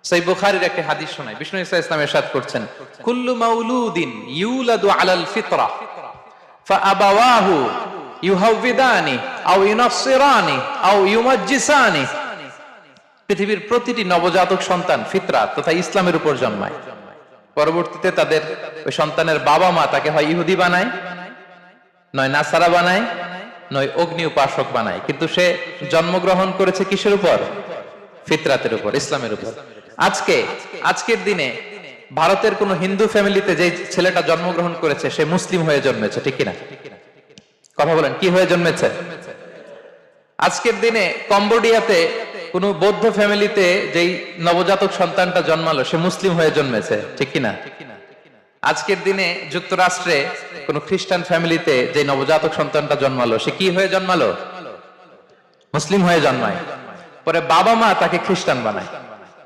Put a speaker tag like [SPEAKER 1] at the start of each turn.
[SPEAKER 1] সহিহ বুখারীর একটা হাদিস শোনায়, বিষ্ণু ইসা ইসলাম ইরশাদ করছেন, কুল্লু মাউলুদিন ইউলাদু আলাল ফিতরা ফাআবাওয়াহু ইউহাউবিদানি আও ইউনাসসিরানি আও ইউমাজ্জিসানি। পৃথিবীর প্রতিটি নবজাতক সন্তান ফিতরাত তথা ইসলামের উপর জন্মায়। পরবর্তীতে তাদের ওই সন্তানের বাবা মা তাকে হয় ইহুদি বানায়, নয় নাসারা বানায়, নয় অগ্নি উপাসক বানায়, কিন্তু সে জন্মগ্রহণ করেছে কিসের উপর? ফিতরাতের উপর, ইসলামের উপর। আজকের দিনে ভারতের কোন হিন্দু ফ্যামিলিতে যে ছেলেটা জন্মগ্রহণ করেছে সে মুসলিম হয়ে জন্মেছে, ঠিক কিনা? কথা বলেন, কি হয়ে জন্মেছে? আজকের দিনে কম্বোডিয়াতে কোন বৌদ্ধ ফ্যামিলিতে যেই নবজাতক সন্তানটা জন্মালো সে মুসলিম হয়ে জন্মেছে, ঠিক কিনা? আজকের দিনে যুক্তরাষ্ট্রে কোন খ্রিস্টান ফ্যামিলিতে যে নবজাতক সন্তানটা জন্মালো সে কি হয়ে জন্মালো? মুসলিম হয়ে জন্মায়। পরে বাবা মা তাকে খ্রিস্টান বানায়।